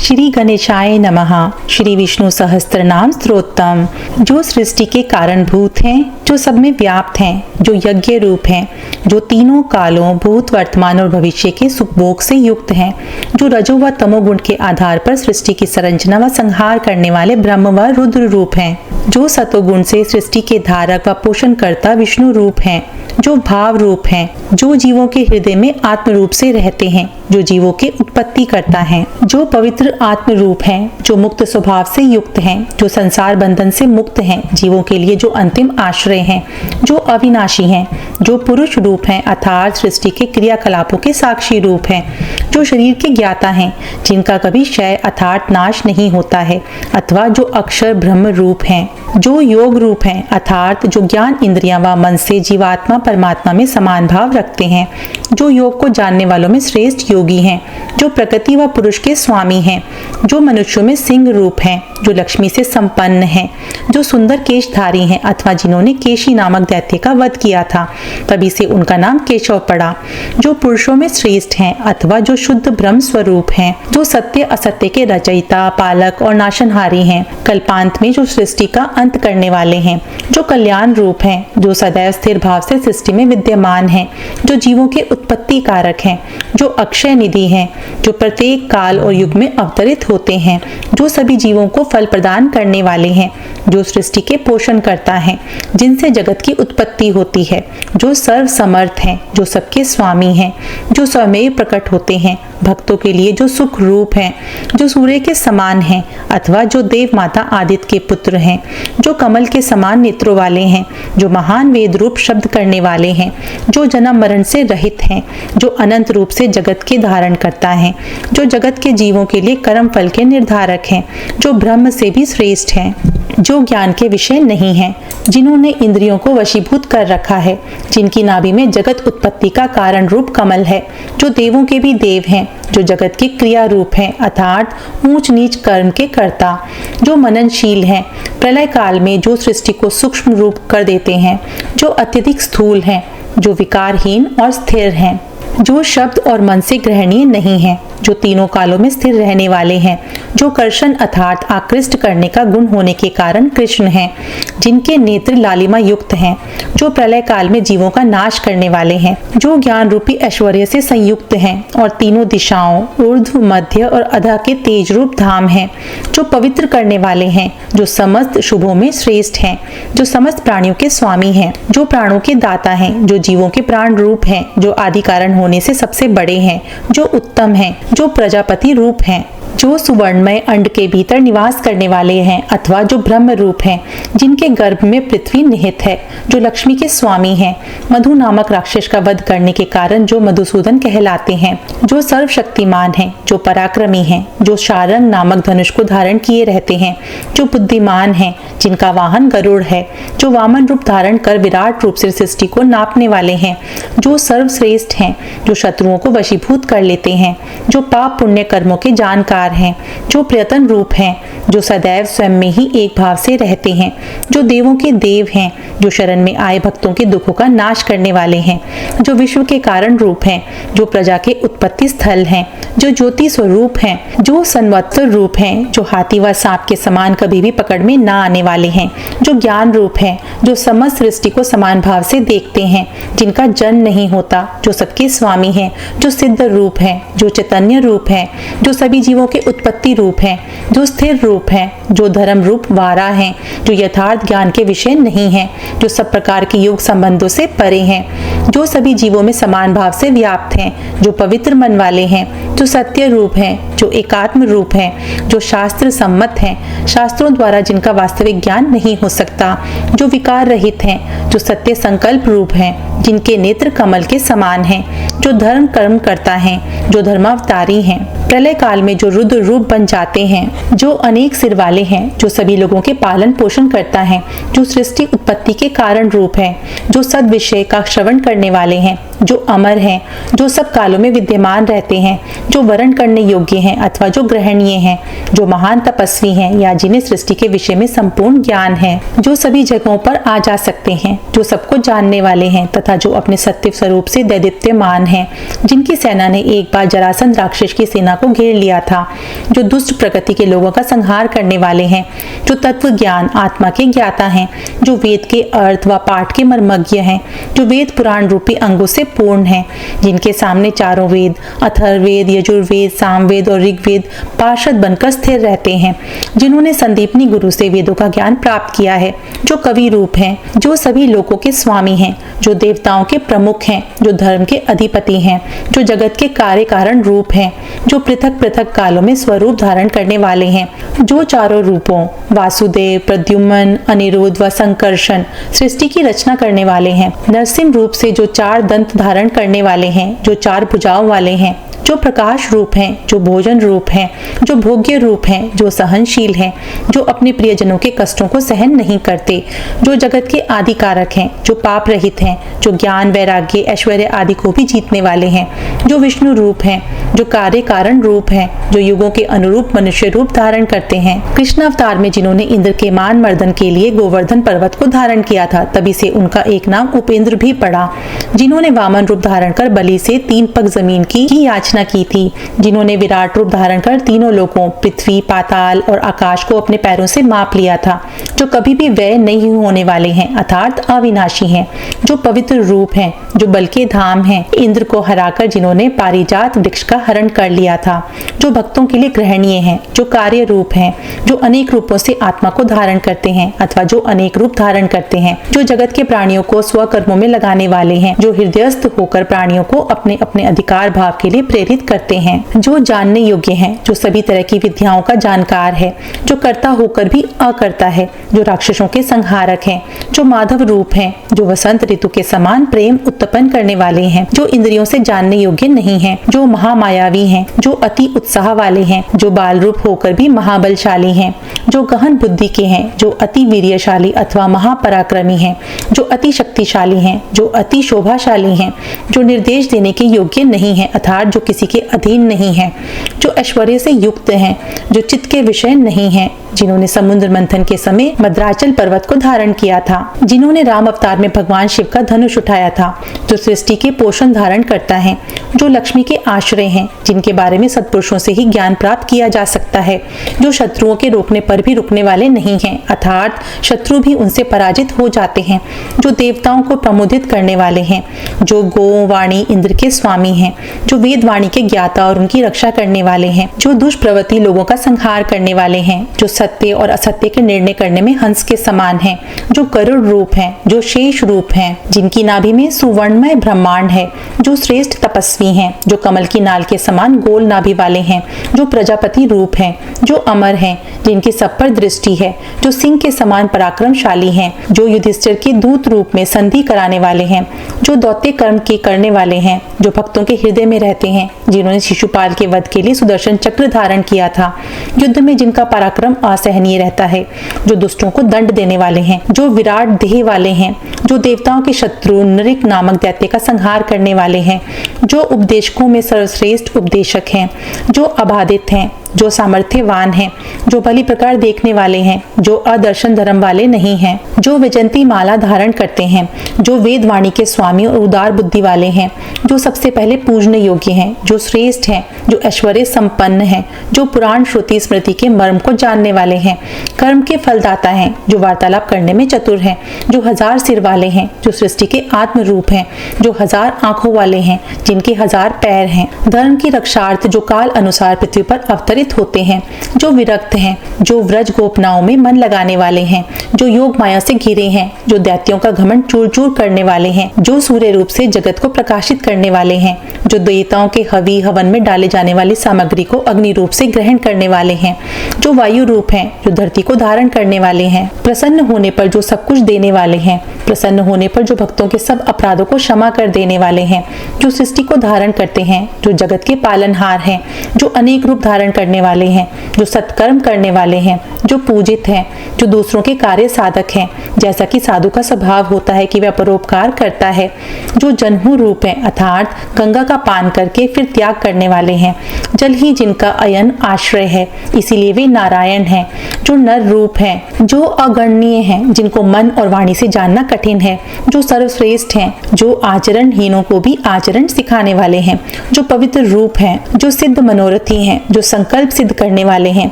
श्री गणेशाय नमः। श्री विष्णु सहस्त्रनाम स्तोत्रम। जो सृष्टि के कारणभूत हैं, जो सब में व्याप्त हैं, जो यज्ञ रूप हैं, जो तीनों कालों भूत वर्तमान और भविष्य के सुखभोग से युक्त हैं, जो रजो व तमो गुण के आधार पर सृष्टि की संरचना व संहार करने वाले ब्रह्म व रुद्र रूप हैं, जो सतोगुण से सृष्टि के धारक व पोषणकर्ता विष्णु रूप हैं, जो भाव रूप हैं, जो जीवों के हृदय में आत्म रूप से रहते हैं, जो जीवों के उत्पत्ति करता है, जो पवित्र आत्म रूप हैं, जो मुक्त स्वभाव से युक्त हैं, जो संसार बंधन से मुक्त हैं, जीवों के लिए जो अंतिम आश्रय हैं, जो अविनाशी हैं, जो पुरुष रूप हैं अर्थात सृष्टि के क्रियाकलापों के साक्षी रूप हैं, जो शरीर के ज्ञाता हैं, जिनका कभी क्षय अर्थात नाश नहीं होता है, अथवा जो अक्षर ब्रह्म रूप हैं, जो योग रूप हैं अर्थात जो ज्ञान इंद्रियां व मन से जीवात्मा परमात्मा में समान भाव रखते हैं, जो योग को जानने वालों में श्रेष्ठ योगी हैं, जो प्रकृति व पुरुष के स्वामी हैं, जो मनुष्यों में सिंह रूप हैं, जो लक्ष्मी से संपन्न हैं, जो सुंदर केशधारी हैं अथवा जिन्होंने केशी नामक दैत्य का वध किया था, तभी से उनका नाम केशव पड़ा, जो पुरुषों में श्रेष्ठ हैं अथवा जो शुद्ध ब्रह्म स्वरूप हैं, जो सत्य असत्य के रचयिता पालक और नाशनहारी हैं, कल्पांत में जो सृष्टि का अंत करने वाले हैं, जो कल्याण रूप हैं, जो सदैव स्थिर भाव से सृष्टि में विद्यमान हैं, जो जीवों के उत्पत्ति कारक हैं, जो अक्षय निधि हैं, जो प्रत्येक काल और युग में अवतरित होते हैं, जो सभी जीवों को फल प्रदान करने वाले हैं, जो सृष्टि के पोषण करता है, जिनसे जगत की उत्पत्ति होती है, जो सर्व समर्थ हैं, जो सबके स्वामी हैं, जो स्वयं प्रकट होते हैं, भक्तों के लिए जो सुख रूप हैं, जो सूर्य के समान हैं अथवा जो देव माता आदित्य के पुत्र हैं, जो कमल के समान नेत्रों वाले हैं, जो महान वेद रूप शब्द करने वाले हैं, जो जन्म मरण से रहित हैं, जो अनंत रूप से जगत के धारण करता है, जो जगत के जीवों के लिए कर्म फल के निर्धारक हैं, जो ब्रह्म से भी श्रेष्ठ हैं, जो ज्ञान के विषय नहीं हैं, जिन्होंने इंद्रियों को वशीभूत कर रखा है, जिनकी नाभि में जगत उत्पत्ति का कारण रूप कमल है, जो देवों के भी देव हैं, जो जगत के क्रिया रूप हैं अर्थात ऊंच नीच कर्म के कर्ता, जो मननशील हैं, प्रलय काल में जो सृष्टि को सूक्ष्म रूप कर देते हैं, जो अत्यधिक स्थूल हैं, जो विकारहीन और स्थिर हैं, जो शब्द और मन से ग्रहणीय नहीं हैं, जो तीनों कालों में स्थिर रहने वाले हैं, जो कर्षण अर्थात आकृष्ट करने का गुण होने के कारण कृष्ण हैं, जिनके नेत्र लालिमा युक्त हैं, जो प्रलय काल में जीवों का नाश करने वाले हैं, जो ज्ञान रूपी ऐश्वर्य से संयुक्त हैं और तीनों दिशाओं ऊर्ध्व मध्य और अधः के तेज रूप धाम हैं, जो पवित्र करने वाले हैं, जो समस्त शुभों में श्रेष्ठ हैं, जो समस्त प्राणियों के स्वामी हैं, जो प्राणों के दाता हैं, जो जीवों के प्राण रूप हैं, जो आदि कारण होने से सबसे बड़े हैं, जो उत्तम हैं, जो प्रजापति रूप हैं, जो सुवर्णमय अंड के भीतर निवास करने वाले हैं अथवा जो ब्रह्म रूप हैं, जिनके गर्भ में पृथ्वी निहित है, जो लक्ष्मी के स्वामी हैं, मधु नामक राक्षस का वध करने के कारण जो मधुसूदन कहलाते हैं, जो सर्वशक्तिमान हैं, जो पराक्रमी हैं, जो शारंग नामक धनुष को धारण किए रहते हैं, जो बुद्धिमान हैं, जिनका वाहन गरुड़ है, जो वामन रूप धारण कर विराट रूप से सृष्टि को नापने वाले हैं, जो सर्वश्रेष्ठ हैं, जो शत्रुओं को वशीभूत कर लेते हैं, जो पाप पुण्य कर्मों के जानकार हैं, जो प्रयत्न रूप हैं, जो सदैव स्वयं में ही एक भाव से रहते हैं, जो देवों के देव हैं, जो शरण में आए भक्तों के दुखों का नाश करने वाले हैं, जो विश्व के कारण रूप हैं, जो प्रजा के उत्पत्ति स्थल हैं, जो ज्योति स्वरूप हैं, जो संवत्सर रूप हैं, जो हाथी व सांप के समान कभी भी पकड़ में ना आने वाले हैं, जो ज्ञान रूप हैं, जो समस्त सृष्टि को समान भाव से देखते हैं, जिनका जन्म नहीं होता, जो सबके स्वामी हैं, जो सिद्ध रूप हैं, जो चैतन्य रूप हैं, जो सभी जीवों के उत्पत्ति रूप हैं, जो स्थिर रूप हैं, जो धर्म रूप वारा हैं, जो यथार्थ ज्ञान के विषय नहीं हैं, जो सब प्रकार के योग संबंधों से परे हैं, जो सभी जीवों में समान भाव से व्याप्त हैं, जो पवित्र मन वाले हैं, जो सत्य रूप हैं, जो एकात्म रूप हैं, जो शास्त्र सम्मत हैं, शास्त्रों द्वारा जिनका वास्तविक ज्ञान नहीं हो सकता, जो विकार रहित हैं, जो सत्य संकल्प रूप हैं, जिनके नेत्र कमल के समान हैं, जो धर्म कर्म करता है, जो धर्मावतारी हैं, प्रलय काल में जो रुद्र रूप बन जाते हैं, जो अनेक सिर वाले हैं, जो सभी लोगों के पालन पोषण करता है, जो सृष्टि उत्पत्ति के कारण रूप है, जो सद विषय का श्रवण करने वाले हैं, जो अमर हैं, जो सब कालों में विद्यमान रहते हैं, जो वर्ण करने योग्य हैं अथवा जो ग्रहणीय हैं, जो महान तपस्वी हैं या जिन्हें सृष्टि के विषय में संपूर्ण ज्ञान है, जो सभी जगहों पर आ जा सकते हैं, जो सबको जानने वाले हैं तथा जो अपने सत्य स्वरूप से दैदीप्यमान हैं, जिनकी सेना ने एक बार जरासंध राक्षस की सेना को घेर लिया था, जो दुष्ट प्रकृति के लोगों का संहार करने वाले हैं, जो तत्व ज्ञान आत्मा के ज्ञाता हैं, जो वेद के अर्थ व पाठ के मर्मज्ञ हैं, जो वेद पुराण रूपी अंगों से पूर्ण हैं, जिनके सामने चारों वेद अथर्ववेद, यजुर्वेद, सामवेद और ऋग्वेद पार्षद बनकर स्थिर रहते हैं, जिन्होंने संदीपनी गुरु से वेदों का ज्ञान प्राप्त किया है, जो कवि रूप हैं, जो सभी लोगों के स्वामी हैं, जो देवताओं के प्रमुख हैं, जो धर्म के अधिपति हैं, जो जगत के कार्य कारण रूप हैं, जो पृथक पृथक कालों में स्वरूप धारण करने वाले हैं, जो चारों रूपों वासुदेव, प्रद्युम्न, अनिरुद्ध व संकर्षण सृष्टि की रचना करने वाले हैं, नरसिंह रूप से जो चार दंत धारण करने वाले हैं, जो चार भुजाओं वाले हैं, जो प्रकाश रूप हैं, जो भोजन रूप हैं, जो भोग्य रूप हैं, जो सहनशील हैं, जो अपने प्रियजनों के कष्टों को सहन नहीं करते, जो जगत के आदि कारक हैं, जो पाप रहित हैं, जो ज्ञान, वैराग्य, ऐश्वर्य आदि को भी जीतने वाले हैं, जो विष्णु रूप हैं, जो कार्य कारण रूप हैं, जो युगों के अनुरूप मनुष्य रूप धारण करते हैं। कृष्ण अवतार में जिन्होंने इंद्र के मान मर्दन के लिए गोवर्धन पर्वत को धारण किया था, तभी से उनका एक नाम उपेंद्र भी पड़ा। जिन्होंने वामन रूप धारण कर बलि से 3 पग जमीन की याचना की थी, जिन्होंने विराट रूप धारण कर तीनों लोकों पृथ्वी, पाताल और आकाश को अपने पैरों से माप लिया था, जो कभी भी व्यय नहीं होने वाले हैं अर्थात अविनाशी हैं, जो पवित्र रूप हैं, जो बल के धाम हैं, इंद्र को हराकर जिन्होंने पारिजात वृक्ष का हरण कर लिया था, जो भक्तों के लिए ग्रहणीय हैं, जो कार्य रूप हैं, जो अनेक रूपों से आत्मा को धारण करते हैं अथवा जो अनेक रूप धारण करते हैं, जो जगत के प्राणियों को स्वकर्मों में लगाने वाले हैं, जो हृदयस्थ होकर प्राणियों को अपने अपने अधिकार भाव के लिए प्रेरित करते हैं, जो जानने योग्य हैं, जो सभी तरह की विद्याओं का जानकार है, जो कर्ता होकर भी अकर्ता है, जो राक्षसों के संहारक हैं, जो माधव रूप हैं, जो वसंत ऋतु के समान प्रेम उत्पन्न करने वाले हैं, जो इंद्रियों से जानने योग्य नहीं हैं, जो महामायावी हैं, जो अति उत्साह वाले हैं, जो बाल रूप होकर भी महाबलशाली हैं, जो गहन बुद्धि के हैं, जो अति वीर्यशाली अथवा महापराक्रमी हैं, जो अति शक्तिशाली हैं, जो अति शोभाशाली हैं, जो निर्देश देने के योग्य नहीं हैं अर्थात जो किसी के अधीन नहीं है, जो ऐश्वर्य से युक्त हैं, जो चित्त के विषय नहीं हैं, जिन्होंने समुद्र मंथन के समय मद्राचल पर्वत को धारण किया था, जिन्होंने राम अवतार में भगवान शिव का धनुष उठाया था, जो सृष्टि के पोषण धारण करता है, जो लक्ष्मी के आश्रय हैं, जिनके बारे में सत्पुरुषों से ही ज्ञान प्राप्त किया जा सकता है, जो शत्रुओं के रोकने पर भी रुकने वाले नहीं हैं अर्थात शत्रु भी उनसे पराजित हो जाते हैं, जो देवताओं को प्रमोदित करने वाले हैं, जो गो वाणी इंद्र के स्वामी हैं, जो वेद वाणी के ज्ञाता और उनकी रक्षा करने वाले हैं, जो दुष्प्रवृत्ति लोगों का संहार करने वाले हैं, जो सत्य और असत्य के निर्णय करने में हंस के समान हैं, जो गरुड़ रूप हैं, जो शेष रूप हैं, जिनकी नाभि में सुवर्णमय ब्रह्मांड है, जो श्रेष्ठ तपस्वी हैं, जो कमल की नाल के समान गोल नाभि वाले हैं, जो प्रजापति रूप हैं, जो अमर हैं, जिनकी सब पर दृष्टि है, जो सिंह के समान पराक्रमशाली हैं, जो युधिष्ठिर के दूत रूप में संधि कराने वाले हैं, जो दौत्य कर्म के करने वाले हैं, जो भक्तों के हृदय में रहते हैं, जिन्होंने शिशुपाल के वध के लिए सुदर्शन चक्र धारण किया था, युद्ध में जिनका पराक्रम असहनीय रहता है, जो दुष्टों को दंड देने वाले हैं, जो विराट देह वाले हैं, जो देवताओं के शत्रु नृक नामक दैत्य का संहार करने वाले हैं, जो उपदेशकों में सर्वश्रेष्ठ उपदेशक हैं, जो अबाधित हैं, जो सामर्थ्यवान हैं, जो भली प्रकार देखने वाले हैं, जो अदर्शन धर्म वाले नहीं हैं, जो विजंती माला धारण करते हैं, जो वेद वाणी के स्वामी और उदार बुद्धि वाले हैं, जो सबसे पहले पूजने योग्य हैं, जो श्रेष्ठ हैं, जो ऐश्वर्य संपन्न हैं, जो पुराण श्रुति स्मृति के मर्म को जानने वाले हैं, कर्म के फलदाता हैं, जो वार्तालाप करने में चतुर हैं, जो 1000 सिर वाले हैं, जो सृष्टि के आत्म रूप हैं, जो 1000 आंखों वाले हैं, जिनके 1000 पैर हैं, धर्म की रक्षार्थ जो काल अनुसार पृथ्वी पर अवतरित होते हैं, जो विरक्त हैं, जो व्रज गोपनाओं में मन लगाने वाले हैं, जो योग माया से घिरे हैं, जो दैत्यों का घमंड चूर चूर करने वाले हैं, जो सूर्य रूप से जगत को प्रकाशित करने वाले हैं, जो देवताओं के हवि हवन में डाले जाने वाली सामग्री को अग्नि रूप से ग्रहण करने वाले हैं, जो वायु रूप हैं, जो धरती को धारण करने वाले हैं, प्रसन्न होने पर जो सब कुछ देने वाले हैं, प्रसन्न होने पर जो भक्तों के सब अपराधों को क्षमा कर देने वाले हैं, जो सृष्टि को धारण करते हैं, जो जगत के पालनहार हैं, जो अनेक रूप धारण करने वाले हैं, जो सत्कर्म करने वाले हैं, जो पूजित हैं, जो दूसरों के कार्य साधक हैं, जैसा कि साधु का स्वभाव होता है कि वह परोपकार करता है, जो जनहू रूप है अर्थात गंगा का पान करके फिर त्याग करने वाले हैं, जल ही जिनका अयन आश्रय है, इसीलिए वे नारायण हैं, जो नर रूप हैं, जो अगणनीय हैं, जिनको मन और वाणी से जानना कठिन है, जो सर्वश्रेष्ठ हैं, जो आचरणहीनों को भी आचरण सिखाने वाले हैं, जो पवित्र रूप हैं, जो सिद्ध मनोरथी हैं, जो संकल्प सिद्ध करने वाले हैं,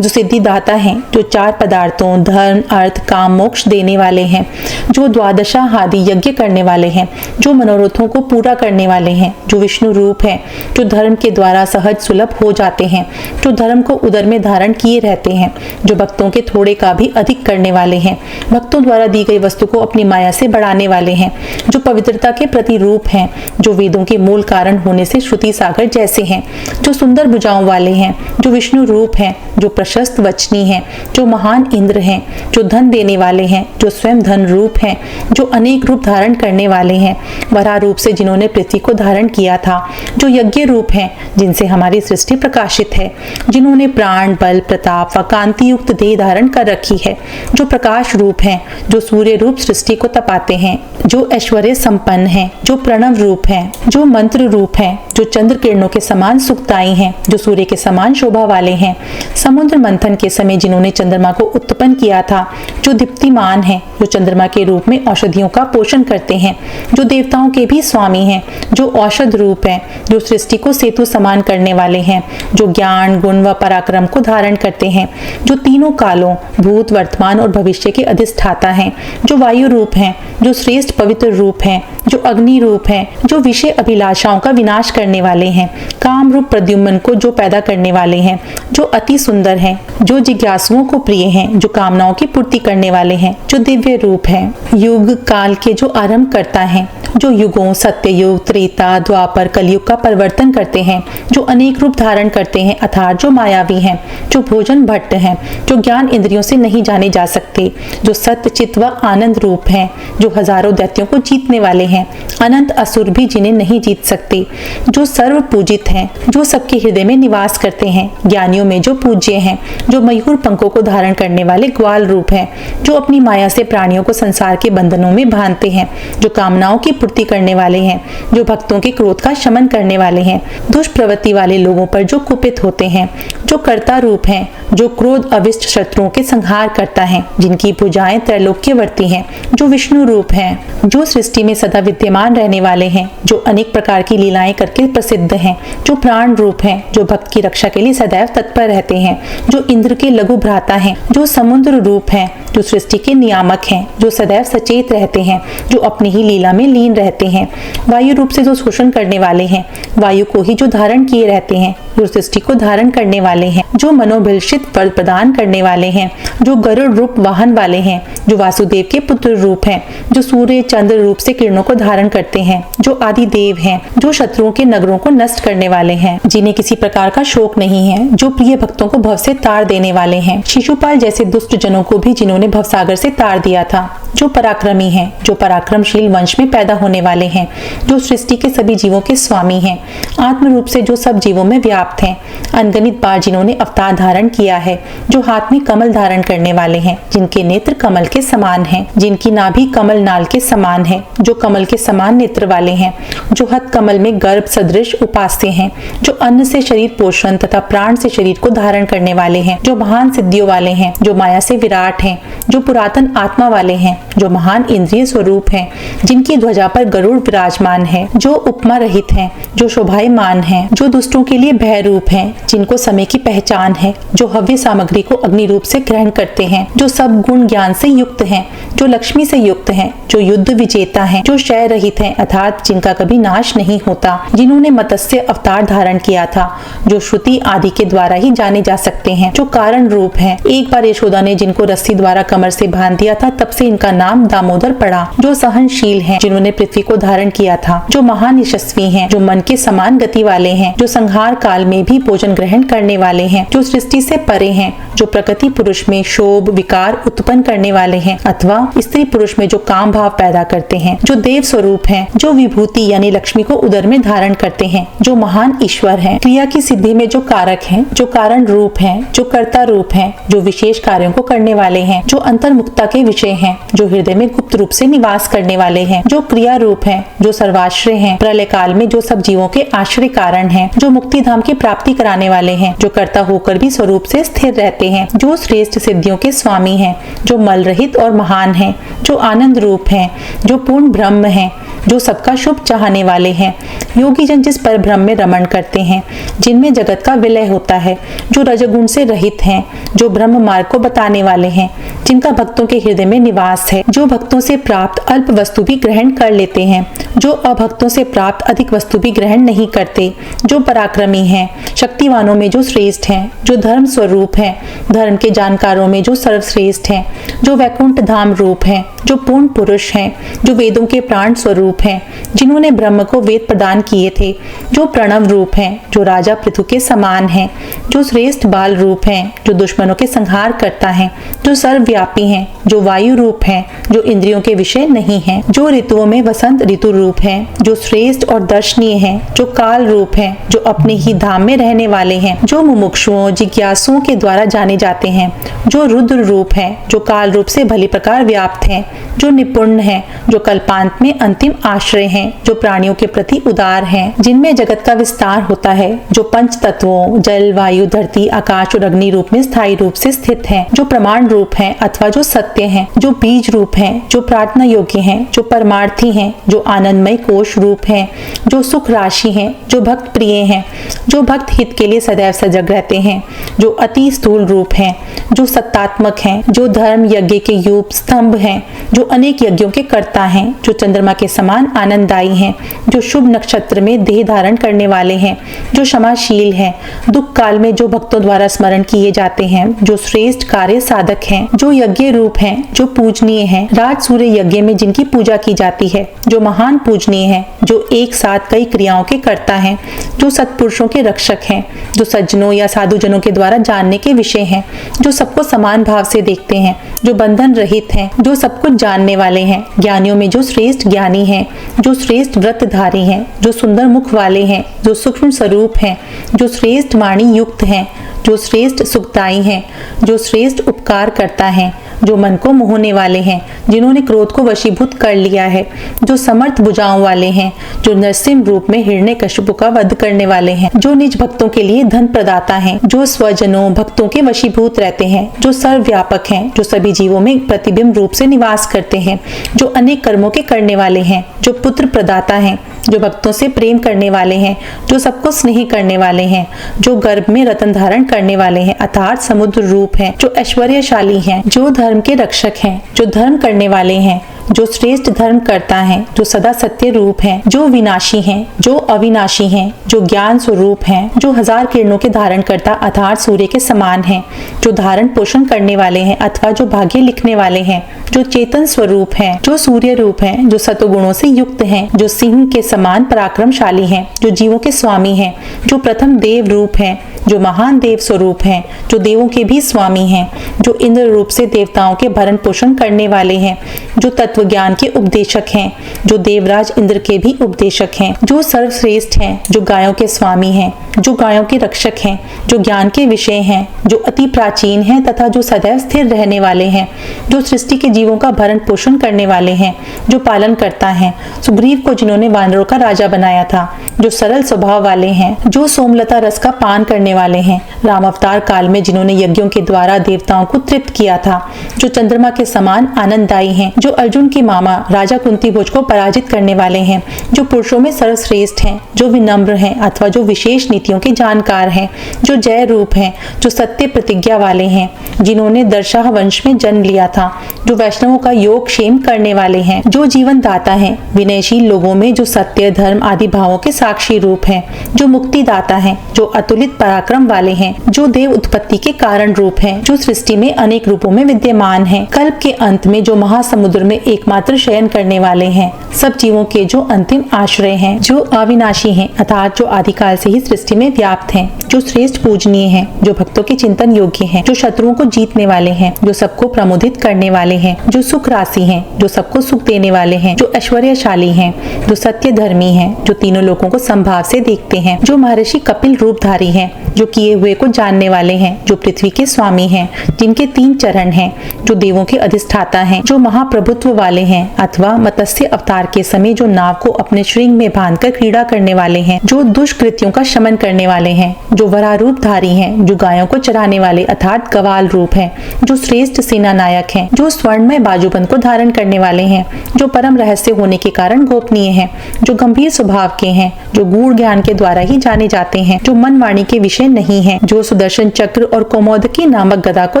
जो सिद्धिदाता हैं, जो चार पदार्थों धर्म अर्थ काम मोक्ष देने वाले हैं, जो द्वादशा आदि यज्ञ करने वाले हैं, जो मनोरथों को पूरा करने वाले हैं, जो विष्णु रूप हैं, जो धर्म के द्वारा सहज सुलभ हो जाते हैं, जो धर्म को उदर में धारण किए रहते हैं, जो भक्तों के थोड़े का भी अधिक करने वाले हैं, भक्तों द्वारा दी गई वस्तु को अपनी माया से बढ़ाने वाले हैं, जो पवित्रता के प्रतिरूप हैं, जो वेदों के मूल कारण होने से श्रुति सागर जैसे हैं, जो सुंदर भुजाओं वाले हैं, जो विष्णु रूप हैं, जो प्रशस्त वचनी हैं, जो महान इंद्र हैं, जो धन देने वाले हैं, जो स्वयं धन रूप हैं, जो अनेक रूप धारण करने वाले हैं, वराह रूप से जिन्होंने पृथ्वी को धारण किया था, जो यज्ञ रूप हैं, जिनसे हमारी सृष्टि प्रकाशित है, जिन्होंने प्राण बल प्रताप व कांति युक्त देह धारण कर रखी है, जो प्रकाश रूप हैं, जो सूर्य रूप सृष्टि को तपाते हैं, जो ऐश्वर्य संपन्न हैं, जो प्रणव रूप हैं, जो मंत्र रूप हैं, जो चंद्र किरणों के समान सुखदायी हैं, जो सूर्य के समान शोभा वाले हैं, समुद्र मंथन के समय जिन्होंने चंद्रमा को उत्पन्न किया था, जो दीप्तिमान हैं, जो चंद्रमा के रूप में औषधियों का पोषण करते हैं, जो देवताओं के भी स्वामी हैं, जो औषध रूप हैं, जो सृष्टि को सेतु समान करने वाले हैं, जो ज्ञान गुण व पराक्रम को धारण करते हैं, जो तीनों कालों भूत वर्तमान और भविष्य के अधिष्ठाता हैं, जो वायु रूप हैं, जो श्रेष्ठ पवित्र रूप हैं, जो अग्नि रूप हैं, जो विषय अभिलाषाओं का विनाश करने वाले हैं, काम रूप प्रद्युम्न को जो पैदा करने वाले हैं, जो अति सुंदर हैं, जो जिज्ञासुओं को प्रिय हैं, जो कामनाओं की पूर्ति करने वाले हैं, जो दिव्य रूप हैं, युग काल के जो आरंभ करता है, जो युगों सत्य युग त्रेता द्वापर कलयुग का परिवर्तन करते हैं, जो अनेक रूप धारण करते हैं अर्थात जो मायावी हैं, जो भोजन भट्ट हैं, जो ज्ञान इंद्रियों से नहीं जाने जा सकते, जो सत्य चित्त व आनंद रूप हैं, जो हजारों दैत्यों को जीतने वाले हैं, अनंत असुर भी जिन्हें नहीं जीत सकते, जो सर्व पूजित हैं, जो सबके हृदय में निवास करते हैं, ज्ञानियों में जो पूज्य हैं, जो मयूर पंखों को धारण करने वाले ग्वाल रूप हैं, जो अपनी माया से प्राणियों को संसार के बंधनों में बांधते हैं, जो कामनाओं की पूर्ति करने वाले हैं, जो भक्तों के क्रोध का शमन करने वाले हैं, दुष्प्रवृत्ति वाले लोगों पर जो कुपित होते हैं, जो कर्ता रूप हैं, जो क्रोध अविष्ट शत्रुओं के संहार करता है, जिनकी भुजाएं त्रैलोक्यवर्ती हैं, जो विष्णु रूप हैं, जो सृष्टि में सदा विद्यमान रहने वाले हैं, जो अनेक प्रकार की लीलाएं करके प्रसिद्ध हैं, जो प्राण रूप हैं, जो भक्त की रक्षा के लिए सदैव तत्पर रहते हैं, जो इंद्र के लघु भ्राता हैं, जो समुद्र रूप हैं, जो सृष्टि के नियामक हैं, जो सदैव सचेत रहते हैं, जो अपनी ही लीला में लीन रहते हैं, वायु रूप से जो शोषण करने वाले हैं, वायु को ही जो धारण किए रहते हैं, जो सृष्टि को धारण करने वाले हैं, जो मनोभिलषित फल प्रदान करने वाले हैं, जो गरुड़ रूप वाहन वाले हैं, जो वासुदेव के पुत्र रूप हैं, जो सूर्य चंद्र रूप से किरणों को धारण करते हैं, जो आदि देव हैं, जो शत्रुओं के नगरों को नष्ट करने वाले हैं, जिन्हें किसी प्रकार का शोक नहीं है, जो प्रिय भक्तों को भव से तार देने वाले हैं, शिशुपाल जैसे दुष्ट जनों को भी जिन्होंने भवसागर से तार दिया था, जो पराक्रमी हैं, जो पराक्रमशील वंश में पैदा होने वाले हैं, जो सृष्टि के सभी जीवों के स्वामी हैं, आत्म रूप से जो सब जीवों में व्याप्त हैं, अनगिनत बार जिन्होंने अवतार धारण किया है, जो हाथ में कमल धारण करने वाले हैं, जिनके नेत्र कमल के समान हैं, जिनकी नाभि कमल नाल के समान है, जो कमल के समान नेत्र वाले हैं, जो हथ कमल में गर्भ सदृश उपास्य हैं, जो अन्न से शरीर पोषण तथा प्राण से शरीर को धारण करने वाले हैं, जो महान सिद्धियों वाले हैं, जो माया से विराट हैं, जो पुरातन आत्मा वाले हैं, जो महान इंद्रिय स्वरूप हैं, जिनकी ध्वजा पर गरुड़ विराजमान है, जो उपमा रहित हैं, जो शोभायमान हैं, जो दुष्टों के लिए भय रूप हैं, जिनको समय की पहचान है, जो हव्य सामग्री को अग्नि रूप से ग्रहण करते हैं, जो सब गुण ज्ञान से युक्त हैं, जो लक्ष्मी से युक्त हैं, जो युद्ध विजेता हैं, जो क्षय रहित हैं अर्थात जिनका कभी नाश नहीं होता, जिन्होंने मत्स्य अवतार धारण किया था, जो श्रुति आदि के द्वारा ही जाने जा सकते हैं, जो कारण रूप हैं। एक बार यशोदा ने जिनको रस्सी द्वारा कमर से बांध दिया था, तब से इनका नाम दामोदर पड़ा, जो सहनशील हैं, जिन्होंने पृथ्वी को धारण किया था, जो महान यशस्वी हैं, जो मन के समान गति वाले हैं, जो संहार काल में भी भोजन ग्रहण करने वाले हैं, जो सृष्टि से परे हैं, जो प्रकृति पुरुष में शोभ विकार उत्पन्न करने वाले हैं अथवा स्त्री पुरुष में जो काम भाव पैदा करते हैं, जो देव स्वरूप हैं, जो विभूति यानी लक्ष्मी को उदर में धारण करते हैं, जो महान ईश्वर हैं, क्रिया की सिद्धि में जो कारक हैं, जो कारण रूप हैं, जो कर्ता रूप हैं, जो विशेष कार्यों को करने वाले हैं, जो अंतर्मुखता के विषय हैं, जो हृदय में गुप्त रूप से निवास करने वाले हैं, जो क्रिया रूप हैं, जो सर्वाश्रय हैं, प्रलय काल में जो सब जीवों के आश्रय कारण हैं, जो मुक्ति धाम की प्राप्ति कराने वाले हैं, जो कर्ता होकर भी स्वरूप से स्थिर रहते हैं, जो श्रेष्ठ सिद्धियों के स्वामी हैं, जो मल रहित और महान हैं, जो आनंद रूप हैं, जो पूर्ण ब्रह्म हैं, जो सबका शुभ चाहने वाले हैं, योगी जन जिस पर ब्रह्म में रमण करते हैं, जिनमें जगत का विलय होता है, जो रजगुण से रहित हैं, जो ब्रह्म मार्ग को बताने वाले हैं, जिनका भक्तों के हृदय में निवास है, जो भक्तों से प्राप्त अल्प वस्तु भी ग्रहण कर लेते हैं, जो अभक्तों से प्राप्त अधिक वस्तु भी ग्रहण नहीं करते, जो पराक्रमी हैं, शक्तिवानों में जो श्रेष्ठ हैं, जो धर्म स्वरूप हैं, धर्म के जानकारों में जो सर्वश्रेष्ठ हैं, जो वैकुंठ धाम रूप हैं, जो पूर्ण पुरुष हैं, जो वेदों के प्राण स्वरूप हैं, जिन्होंने ब्रह्म को वेद प्रदान किए थे, जो प्रणव रूप हैं, जो राजा पृथु के समान हैं, जो श्रेष्ठ बाल रूप हैं, जो दुश्मनों के संहार करता है, जो सर्वव्यापी हैं, जो वायु रूप हैं, जो इंद्रियों के विषय नहीं हैं, जो ऋतुओं में वसंत ऋतु रूप हैं, जो श्रेष्ठ और दर्शनीय हैं, जो काल रूप हैं, जो अपने ही धाम में रहने वाले हैं, जो मुमुक्षुओं जिज्ञासुओं के द्वारा जाने जाते हैं, जो रुद्र रूप हैं, जो काल रूप से भली प्रकार व्याप्त हैं, जो निपुण हैं, जो कल्पांत में अंतिम आश्रय हैं, जो प्राणियों के प्रति उदार हैं, जिनमें जगत का विस्तार होता है, जो पंच तत्वों जल वायु धरती आकाश और अग्नि रूप में स्थायी रूप से स्थित हैं, जो प्रमाण रूप हैं अथवा जो सत्य हैं, जो बीज रूप हैं, जो प्रार्थना योग्य हैं, जो परमार्थी हैं, जो आनंदमय कोश रूप हैं, जो सुख राशि हैं, जो भक्त प्रिय हैं, जो भक्त हित के लिए सदैव सजग रहते हैं, जो अति स्थूल रूप हैं, जो सत्तात्मक हैं, जो धर्म यज्ञ के यूप स्तंभ हैं, जो अनेक यज्ञों के कर्ता हैं, जो चंद्रमा के समान आनंददायी हैं, जो शुभ नक्षत्र में देह धारण करने वाले हैं, जो क्षमाशील हैं, दुख काल में जो भक्तों द्वारा स्मरण किए जाते हैं, जो श्रेष्ठ कार्य साधक हैं, जो यज्ञ रूप हैं, जो पूजनीय हैं, राज सूर्य यज्ञ में जिनकी पूजा की जाती है, जो महान पूजनीय हैं, जो एक साथ कई क्रियाओं के कर्ता हैं, जो सत्पुरुषों के रक्षक हैं, जो सज्जनों या साधुजनों के द्वारा जानने के विषय हैं, जो सबको समान भाव से देखते हैं, जो बंधन रहित हैं, जो सब कुछ जानने वाले हैं, ज्ञानियों में जो श्रेष्ठ ज्ञानी हैं, जो श्रेष्ठ व्रतधारी हैं, जो सुंदर मुख वाले हैं, जो सूक्ष्म स्वरूप हैं, जो श्रेष्ठ वाणी युक्त हैं, जो श्रेष्ठ सुखदायी हैं, जो श्रेष्ठ उपकार करता है, जो मन को मोहने वाले हैं, जिन्होंने क्रोध को वशीभूत कर लिया है, जो समर्थ भुजाओं वाले हैं, जो नरसिंह रूप में हिरण्यकशिपु का वध करने वाले हैं, जो निज भक्तों के लिए धन प्रदाता हैं, जो स्वजनों भक्तों के वशीभूत रहते हैं, जो सर्वव्यापक हैं, जो सभी जीवों में प्रतिबिंब रूप से निवास करते हैं, जो अनेक कर्मों के करने वाले हैं, जो पुत्र प्रदाता हैं, जो भक्तों से प्रेम करने वाले हैं, जो सबको स्नेह करने वाले हैं, जो गर्भ में रतन धारण करने वाले हैं अर्थात समुद्र रूप हैं, जो ऐश्वर्यशाली हैं, जो धर्म के रक्षक हैं, जो धर्म करने वाले हैं, जो श्रेष्ठ धर्म करता है, जो सदा सत्य रूप हैं, जो विनाशी हैं, जो अविनाशी हैं, जो ज्ञान स्वरूप हैं, जो हजार किरणों के धारण करता अर्थात सूर्य के समान हैं, जो धारण पोषण करने वाले हैं अथवा जो भाग्य लिखने वाले हैं, जो चेतन स्वरूप हैं, जो सूर्य रूप हैं, जो सतोगुणों से युक्त हैं, जो सिंह के समान पराक्रमशाली हैं, जो जीवों के स्वामी हैं, जो प्रथम देव रूप हैं, जो महान देव स्वरूप हैं, जो देवों के भी स्वामी हैं, जो इंद्र रूप से देवताओं के भरण पोषण करने वाले हैं, जो तत्व ज्ञान के उपदेशक हैं, जो देवराज इंद्र के भी उपदेशक हैं, जो सर्वश्रेष्ठ हैं, जो गायों के स्वामी हैं, जो गायों के रक्षक हैं, जो ज्ञान के विषय हैं, जो अति प्राचीन हैं तथा जो सदैव स्थिर रहने वाले हैं, जो सृष्टि के जीवों का भरण पोषण करने वाले हैं, जो पालन करता है, सुग्रीव को जिन्होंने वानरों का राजा बनाया था, जो सरल स्वभाव वाले हैं, जो सोमलता रस का पान करने वाले हैं, राम अवतार काल में जिन्होंने यज्ञों के द्वारा देवताओं को तृप्त किया था, जो चंद्रमा के समान आनंददायी हैं, जो अर्जुन के मामा राजा कुंती भोज को पराजित करने वाले हैं, जो पुरुषों में सर्वश्रेष्ठ हैं, जो विनम्र हैं अथवा जो विशेष नीतियों के जानकार हैं, जो जय रूप हैं, जो सत्य प्रतिज्ञा वाले हैं, जिन्होंने दर्शाह वंश में जन्म लिया था, जो वैष्णवों का योग क्षेम करने वाले हैं, जो जीवन दाता हैं, विनयशील लोगों में जो सत्य धर्म आदि भावों के साक्षी रूप हैं, जो मुक्ति दाता हैं, जो अतुलित पराक्रम वाले हैं, जो देव उत्पत्ति के कारण रूप हैं, जो सृष्टि में अनेक रूपों में विद्यमान हैं, कल्प के अंत में जो महासमुद्र में एकमात्र शयन करने वाले हैं, सब जीवों के जो अंतिम आश्रय हैं, जो अविनाशी हैं अर्थात जो आदिकाल से ही सृष्टि में व्याप्त हैं, जो श्रेष्ठ पूजनीय हैं, जो भक्तों के चिंतन योग्य हैं, जो शत्रुओं को जीतने वाले हैं, जो सबको प्रमोदित करने वाले हैं, जो सुख राशि हैं, जो सबको सुख देने वाले हैं, जो ऐश्वर्यशाली हैं, जो सत्य धर्मी हैं, जो तीनों लोगों को संभाव से देखते हैं, जो महर्षि कपिल रूपधारी हैं, जो किए हुए को जानने वाले हैं, जो पृथ्वी के स्वामी हैं, जिनके 3 चरण हैं, जो देवों के अधिष्ठाता हैं, जो महाप्रभुत्व वाले हैं अथवा मत्स्य अवतार के समय जो नाव को अपने श्रृंग में बांधकर क्रीड़ा करने वाले हैं, जो दुष्कृत्यों का शमन करने वाले हैं, जो वराह रूपधारी हैं, जो गायों को चराने वाले अर्थात गवाल रूप हैं, जो श्रेष्ठ सेना नायक हैं, जो स्वर्णमय बाजूबंद को धारण करने वाले हैं, जो परम रहस्य होने के कारण गोपनीय हैं, जो गंभीर स्वभाव के हैं, जो गूढ़ ज्ञान के द्वारा ही जाने जाते हैं, जो मन वाणी के विषय नहीं हैं, जो सुदर्शन चक्र और कौमोदकी नामक गदा को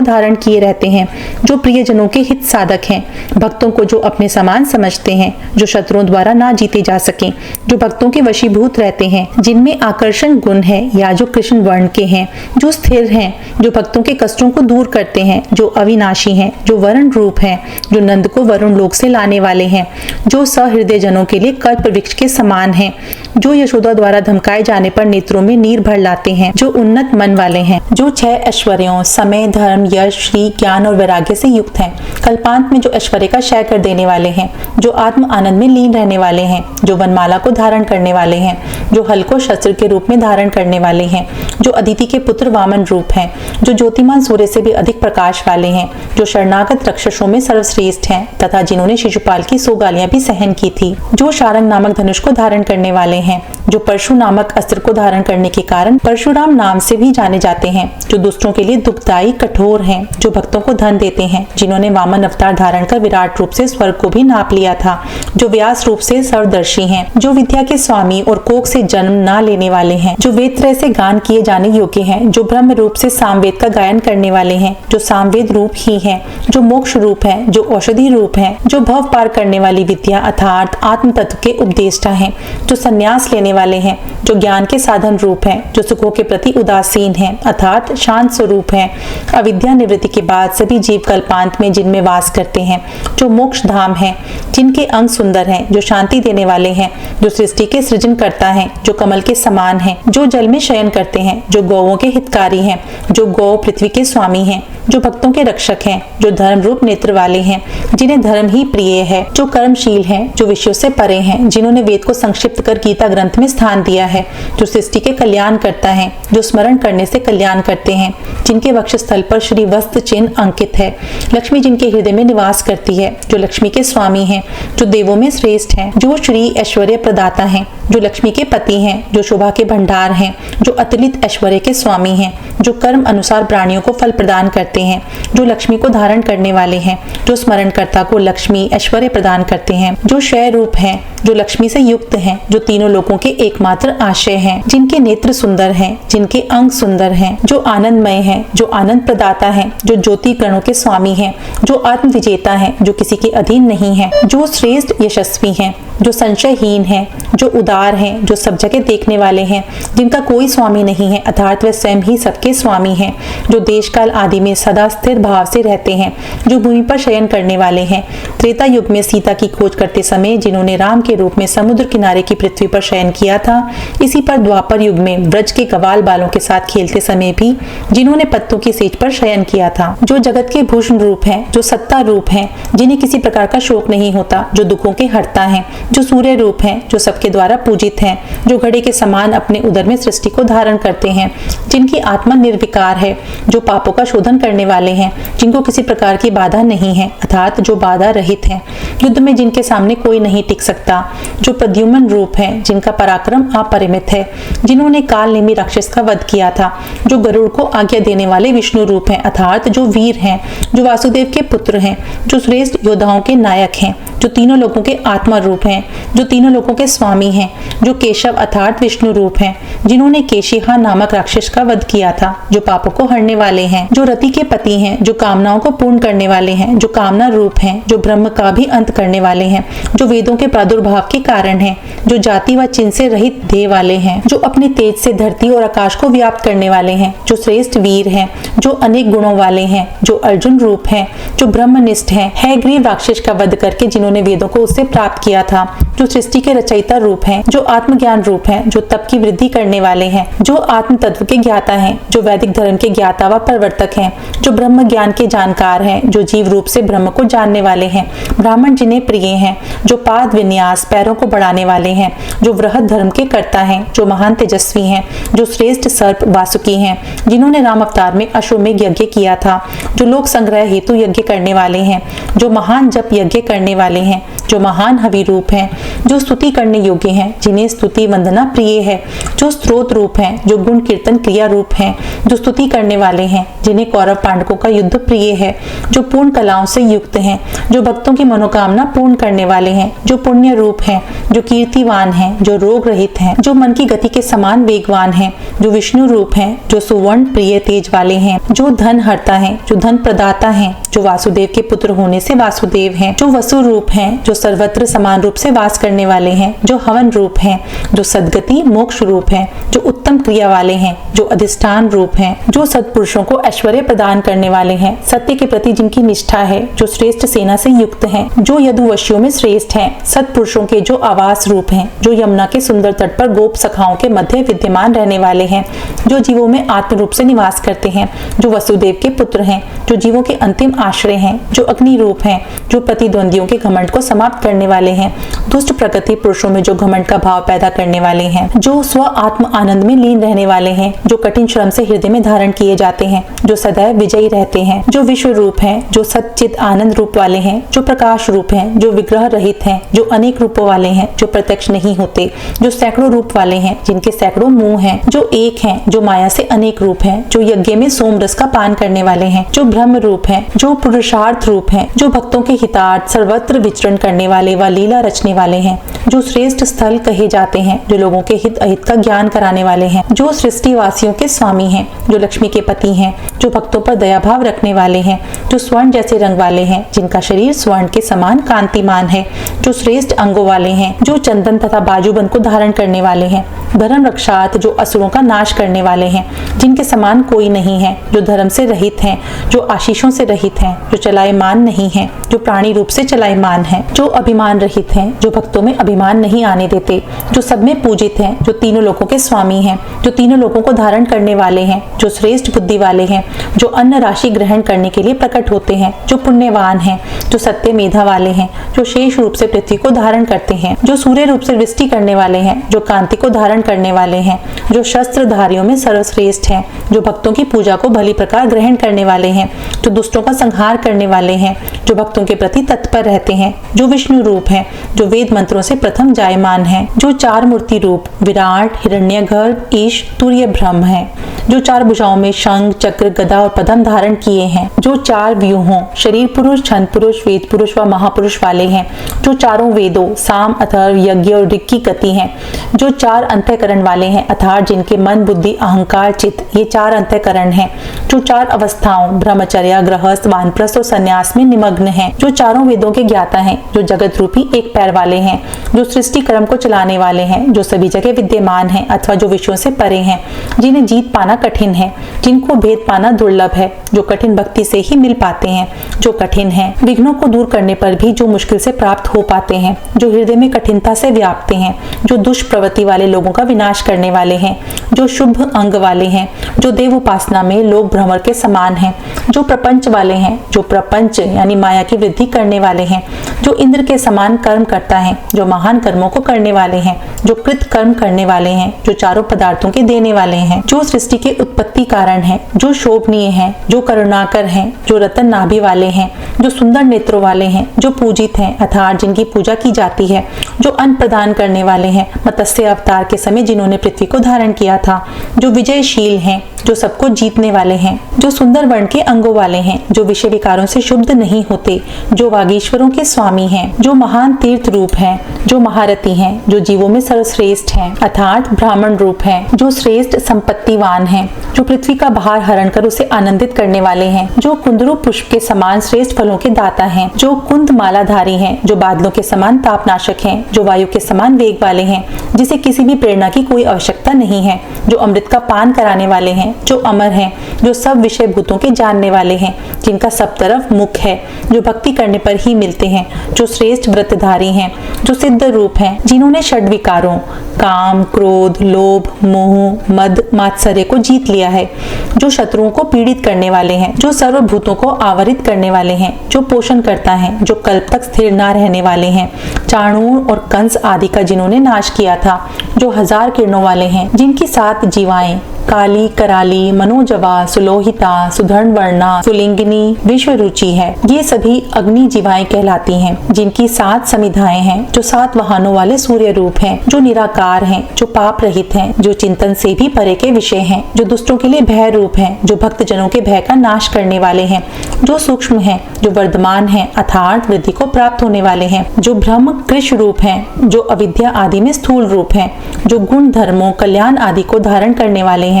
धारण किए रहते हैं, जो प्रियजनों के हित साधक हैं, भक्तों को जो अपने समान समझते हैं, जो शत्रुओं द्वारा ना जीते जा सके, जो भक्तों के वशीभूत रहते हैं, जिनमें आकर्षण गुण है या जो कृष्ण वर्ण के हैं, जो स्थिर हैं, जो भक्तों के कष्टों को दूर करते हैं, जो अविनाशी हैं, जो वरुण रूप हैं, जो नंद को वरुण लोक से लाने वाले हैं, जो सहृदय जनों के लिए कल्प वृक्ष के समान हैं, जो यशोदा द्वारा धमकाए जाने पर नेत्रों में नीर भर लाते हैं, जो उन्नत मन वाले हैं, जो 6 ऐश्वर्यों समय धर्म यश श्री ज्ञान और वैराग्य से युक्त हैं, कल्पांत में जो ऐश्वर्य का क्षय कर देने वाले हैं, जो आत्म आनंद में लीन रहने वाले हैं, जो वनमाला को धारण करने वाले हैं, जो हल को शस्त्र के रूप में धारण करने वाले हैं, जो अदिति के पुत्र वामन रूप हैं, जो ज्योतिमान सूर्य से भी अधिक प्रकाश वाले हैं, जो शरणागत राक्षसों में सर्वश्रेष्ठ हैं तथा जिन्होंने शिशुपाल की 100 गालियां भी सहन की थी, जो शारंग नामक धनुष को धारण करने वाले हैं, जो परशु नामक अस्त्र को धारण करने के कारण परशुराम नाम से भी जाने जाते हैं, जो दुष्टों के लिए दुखदायी कठोर हैं, जो भक्तों को धन देते हैं, जिन्होंने वामन अवतार धारण कर विराट रूप से स्वर्ग को भी नाप लिया था, जो व्यास रूप से सर्वदर्शी हैं, जो विद्या के स्वामी और कोख से जन्म ना लेने वाले हैं, जो वेद त्रय से गान किए जाने योग्य हैं, जो ब्रह्म रूप से सामवेद का गायन करने वाले हैं, जो सामवेद रूप ही हैं, जो मोक्ष रूप हैं, जो औषधि रूप हैं, जो भव पार करने वाली विद्या अर्थात आत्म तत्व के उपदेष्टा हैं, जो संन्यास लेने वाले हैं, जो ज्ञान के साधन रूप हैं, जो सुखों के प्रति उदासीन हैं अर्थात शांत स्वरूप हैं, अविद्या निवृत्ति के बाद सभी जीव कल्पांत में जिनमें वास करते हैं, जो मोक्ष धाम है, जिनके अंग सुंदर हैं, जो शांति देने वाले हैं, जो सृष्टि के सृजन करता है, जो कमल के समान हैं, जो जल में शयन करते हैं, जो गौओं के हितकारी हैं, जो गौ पृथ्वी के स्वामी हैं, जो भक्तों के रक्षक हैं, जो धर्म रूप नेत्र वाले हैं, जिन्हें धर्म ही प्रिय है, जो कर्मशील हैं, जो विषयों से परे हैं, जिन्होंने वेद को संक्षिप्त कर गीता ग्रंथ में स्थान दिया है, जो सृष्टि के कल्याण करता है, जो स्मरण करने से कल्याण करते हैं, जिनके वक्षस्थल पर श्री वस्त्र चिन्ह अंकित है, लक्ष्मी जिनके हृदय में निवास करती है, जो लक्ष्मी के स्वामी हैं, जो देवों में श्रेष्ठ हैं, जो श्री ऐश्वर्य प्रदाता हैं, जो लक्ष्मी के पति हैं, जो शोभा के भंडार हैं, जो अतुलित ऐश्वर्य के स्वामी हैं, जो कर्म अनुसार प्राणियों को फल प्रदान करते हैं, जो लक्ष्मी को धारण करने वाले हैं, जो स्मरणकर्ता को लक्ष्मी ऐश्वर्य प्रदान करते हैं, जो क्षय रूप हैं, जो लक्ष्मी से युक्त हैं, जो तीनों लोगों के एकमात्र आश्रय हैं, जिनके नेत्र सुंदर हैं, जिनके अंग सुंदर हैं, जो आनंदमय हैं, जो आनंद प्रदाता हैं, जो ज्योति कणों के स्वामी हैं, जो आत्म विजेता हैं, जो किसी के अधीन नहीं है, जो श्रेष्ठ यशस्वी हैं, जो संशयहीन हैं, जो उदार हैं, जो सब जगह देखने वाले हैं, जिनका कोई स्वामी नहीं है अर्थात वे स्वयं ही सबके स्वामी हैं, जो देश काल आदि में सदा स्थिर भाव से रहते हैं, जो भूमि पर शयन करने वाले हैं, त्रेता युग में सीता की खोज करते समय जिन्होंने राम के रूप में समुद्र किनारे की पृथ्वी पर शयन किया था, इसी पर द्वापर युग में ब्रज के गवाल बालों के साथ खेलते समय भी जिन्होंने पत्तों की सेज पर शयन किया था, जो जगत के भूषण रूप हैं, जो सत्ता रूप हैं, जिन्हें किसी प्रकार का शोक नहीं होता, जो दुखों के हरता हैं, जो सूर्य रूप हैं, जो सबके द्वारा पूजित हैं, जो घड़े के समान अपने उदर में सृष्टि को धारण करते हैं, जिनकी आत्मा निर्विकार है, जो पापों का शोधन करने वाले हैं, जिनको किसी प्रकार की बाधा नहीं है अर्थात जो बाधा रहित हैं, युद्ध में जिनके सामने कोई नहीं टिक सकता, जो प्रद्युम्न रूप है, जिनका पराक्रम अपरिमित है, जिन्होंने काल नेमी राक्षस का वध किया था, जो गरुड़ को आज्ञा देने वाले विष्णु रूप हैं अर्थात जो वीर हैं, जो वासुदेव के पुत्र हैं, जो श्रेष्ठ योद्धाओं के नायक हैं, जो जो तीनों लोगों के आत्मा रूप हैं, जो तीनों लोगों के स्वामी हैं, जो केशव अर्थात विष्णु रूप हैं, जिन्होंने केशिहा नामक राक्षस का वध किया था, जो पापों को हरने वाले हैं, जो रति के पति हैं, जो कामनाओं को पूर्ण करने वाले हैं, जो कामना रूप हैं, जो ब्रह्म का भी अंत करने वाले हैं, जो वेदों के प्रादुर्भाव के कारण हैं, जो जाति व चिन्ह से रहित देह वाले हैं, जो अपने तेज से धरती और आकाश को व्याप्त करने वाले हैं, जो श्रेष्ठ वीर हैं, जो अनेक गुणों वाले हैं, जो अर्जुन रूप हैं, जो ब्रह्मनिष्ठ हैं, है ग्रीव राक्षस का वध करके जिन्होंने वेदों को उससे प्राप्त किया था, जो सृष्टि के रचयिता रूप हैं, जो आत्मज्ञान रूप हैं, जो तप की वृद्धि करने वाले हैं, जो आत्म तत्व के ज्ञाता हैं, जो वैदिक धर्म के ज्ञाता व प्रवर्तक हैं, जो ब्रह्म ज्ञान के जानकार हैं, जो जीव रूप से ब्रह्म को जानने वाले हैं, ब्राह्मण जिन्हें प्रिय हैं, जो पाद विन्यास पैरों को बढ़ाने वाले हैं, जो वृहद धर्म के कर्ता हैं, जो महान तेजस्वी हैं, जो श्रेष्ठ सर्प वासुकी हैं, जिन्होंने राम अवतार में अश्वमेघ यज्ञ किया था, जो लोक संग्रह हेतु यज्ञ करने वाले हैं, जो महान जप यज्ञ करने वाले हैं, जो महान हवि रूप हैं, जो स्तुति करने योग्य हैं, जिन्हें स्तुति वंदना प्रिय है, जो स्त्रोत रूप हैं, जो गुण कीर्तन क्रिया रूप हैं, जो स्तुति करने वाले हैं, जिन्हें कौरव पांडवों का युद्ध प्रिय है, जो पूर्ण कलाओं से युक्त हैं, जो भक्तों की मनोकामना पूर्ण करने वाले हैं, जो पुण्य रूप हैं, जो कीर्तिवान हैं, जो रोग रहित हैं, जो मन की गति के समान वेगवान हैं, जो विष्णु रूप हैं, जो सुवर्ण प्रिय तेज वाले हैं, जो धन हरता है, जो धन प्रदाता हैं, जो वासुदेव के पुत्र होने से वासुदेव हैं, जो वसु रूप हैं, जो सर्वत्र समान रूप से वास करने वाले हैं, जो हवन रूप हैं, जो सद्गति मोक्ष रूप हैं, जो उत्तम क्रिया वाले हैं, जो अधिष्ठान रूप हैं, जो सत्पुरुषों को ऐश्वर्य प्रदान करने वाले हैं, सत्य के प्रति जिनकी निष्ठा है, जो श्रेष्ठ सेना से युक्त हैं, जो यदुवंशियों में श्रेष्ठ हैं, सत्पुरुषों के जो आवास रूप हैं, जो यमुना के सुंदर तट पर गोप सखाओं के मध्य विद्यमान रहने वाले हैं, जो जीवों में आत्म रूप से निवास करते हैं, जो वसुदेव के पुत्र हैं, जो जीवों के अंतिम आश्रय हैं, जो अग्नि रूप हैं, जो प्रतिद्वंदियों के घमंड को समाप्त करने वाले हैं, दुष्ट प्रकृति पुरुषों में जो घमंड का भाव पैदा करने वाले हैं, जो स्व आत्म आनंद में लीन रहने वाले हैं, जो कठिन श्रम से हृदय में धारण किए जाते हैं, जो सदैव विजयी रहते हैं, जो विश्व रूप हैं, जो सच्चित आनंद रूप वाले हैं, जो प्रकाश रूप हैं, जो विग्रह रहित हैं, जो अनेक रूपों वाले हैं, जो प्रत्यक्ष नहीं होते, जो सैकड़ों रूप वाले हैं, जिनके सैकड़ों मुंह हैं, जो एक हैं, जो माया से अनेक रूप हैं, जो यज्ञ में सोम रस का पान करने वाले हैं, जो ब्रह्म रूप हैं, जो पुरुषार्थ रूप हैं, जो भक्तों के हितार्थ सर्वत्र विचरण करने वाले व लीला रचने वाले हैं, जो श्रेष्ठ स्थल कहे जाते हैं, जो लोगों के हित अहित का ज्ञान कराने वाले हैं, जो सृष्टि वासियों के स्वामी हैं, जो लक्ष्मी के पति हैं, जो भक्तों पर दया भाव रखने वाले हैं, जो स्वर्ण जैसे रंग वाले हैं, जिनका शरीर स्वर्ण के समान कांतिमान है, जो श्रेष्ठ अंगों वाले हैं, जो चंदन तथा बाजूबंद को धारण करने वाले हैं, धर्म रक्षार्थ जो असुरों का नाश करने वाले हैं, जिनके समान कोई नहीं है, जो धर्म से रहित हैं, जो आशीषों से रहित हैं, जो चलायमान नहीं है, जो प्राणी रूप से चलायमान है, जो अभिमान रहित हैं, जो भक्तों में अभिमान नहीं आने देते, जो सब में पूजित हैं, जो तीनों लोगों के स्वामी हैं, जो तीनों लोगों को धारण करने वाले हैं, जो श्रेष्ठ बुद्धि वाले हैं, जो अन्न राशि ग्रहण करने के लिए प्रकट होते हैं, जो पुण्यवान हैं, जो सत्य मेधा वाले हैं, जो शेष रूप से पृथ्वी को धारण करते हैं, जो सूर्य रूप से वृष्टि करने वाले हैं, जो कांति को धारण करने वाले हैं, जो शस्त्रधारियों में सर्वश्रेष्ठ हैं, जो भक्तों की पूजा को भली प्रकार ग्रहण करने वाले हैं, जो दुष्टों का संहार करने वाले हैं, जो भक्तों के प्रति तत्पर रहते हैं, जो विष्णु रूप हैं, जो वेद मंत्रों से प्रथम जायमान हैं, जो चार मूर्ति रूप विराट हिरण्यगर्भ ईश तुर्य ब्रह्म है, जो चार भुजाओं में शंख चक्र गदा और पद्म धारण किए हैं, जो चार व्यूहों शरीर पुरुष छंद पुरुष वेद पुरुष व महापुरुष वाले हैं, जो चारों वेदों साम अथर्व यज्ञ और ऋग की गति हैं, जो चार अंतःकरण वाले हैं अर्थात जिनके मन बुद्धि अहंकार चित्त ये चार अंतःकरण हैं, जो चार अवस्थाओं ब्रह्मचर्य गृहस्थ वानप्रस्थ और संन्यास में निमग्न हैं, जो चारों वेदों के ज्ञाता हैं, जो जगत रूपी एक पैर वाले हैं, जो सृष्टि क्रम को चलाने वाले हैं, जो सभी जगह विद्यमान हैं अथवा जो विषयों से परे हैं, जिन्हें जीत पाना कठिन है, जिनको भेद पाना दुर्लभ है, जो कठिन भक्ति से ही मिल पाते हैं, जो कठिन है विघ्नों को दूर करने पर भी जो मुश्किल से प्राप्त हो पाते हैं, जो हृदय में कठिनता से व्यापते हैं, जो दुष्प्रवृत्ति वाले लोगों का विनाश करने वाले हैं, जो शुभ अंग वाले हैं, जो देव उपासना में लोक भ्रमर के समान हैं, जो प्रपंच वाले हैं, जो प्रपंच यानी माया की वृद्धि करने वाले हैं, जो इंद्र के समान कर्म करता है, जो महान कर्मों को करने वाले हैं, जो कृत कर्म करने वाले हैं, जो चारों पदार्थों के देने वाले हैं, जो सृष्टि के उत्पत्ति कारण हैं, जो शोभनीय हैं, जो करुणाकर हैं, जो रतन नाभि वाले हैं, जो सुंदर नेत्रों वाले हैं, जो पूजित हैं अर्थात जिनकी पूजा की जाती है, जो अन्न प्रदान करने वाले हैं, मत्स्य अवतार के समय जिन्होंने पृथ्वी को धारण किया था, जो विजयशील हैं, जो सबको जीतने वाले हैं, जो सुंदर वर्ण के अंगों वाले हैं, जो विषय विकारों से शुद्ध नहीं होते, जो वागीश्वरों के स्वामी हैं, जो महान तीर्थ रूप हैं, जो महारथी हैं, जो जीवों में सर्वश्रेष्ठ हैं अर्थात ब्राह्मण रूप हैं, जो श्रेष्ठ संपत्तिवान हैं, जो पृथ्वी का भार हरण कर उसे आनंदित करने वाले हैं, जो कुंदरू पुष्प के समान श्रेष्ठ फलों के दाता हैं, जो कुंद मालाधारी हैं, जो बादलों के समान तापनाशक हैं, जो वायु के समान वेग वाले हैं, जिसे किसी भी प्रेरणा की कोई आवश्यकता नहीं है, जो अमृत का पान कराने वाले हैं, जो अमर हैं, जो सब विषय भूतों के जानने वाले हैं, जिनका सब तरफ मुख है, जो भक्ति करने पर ही मिलते हैं, जो श्रेष्ठ व्रतधारी हैं, जो सिद्ध रूप हैं, जिन्होंने षड विकारों काम, क्रोध, लोभ, मोह, मद, मात्सर्य को जीत लिया है, जो शत्रुओं को पीड़ित करने वाले हैं, जो सर्वभूतों को आवरित करने वाले हैं, जो पोषण करता है, जो कल्प तक स्थिर ना रहने वाले हैं, चाणूर और कंस आदि का जिन्होंने नाश किया था, जो 1000 किरणों वाले हैं, जिनकी 7 जीवाएं काली, कराली, मनोजवा, सुलोहिता, सुधर्ण वर्णा, सुलिंगिनी, विश्व रुचि है, ये सभी अग्नि जीवाएं कहलाती हैं, जिनकी 7 समिधाएं हैं, जो 7 वाहनों वाले सूर्य रूप हैं, जो निराकार हैं, जो पाप रहित हैं, जो चिंतन से भी परे के विषय हैं, जो दुष्टों के लिए भय रूप हैं, जो भक्त जनों के भय का नाश करने वाले हैं, जो सूक्ष्म हैं, जो वर्धमान हैं अर्थात वृद्धि को प्राप्त होने वाले हैं, जो ब्रह्म कृष रूप हैं, जो अविद्या आदि में स्थूल रूप हैं, जो गुण धर्मों कल्याण आदि को धारण करने वाले हैं,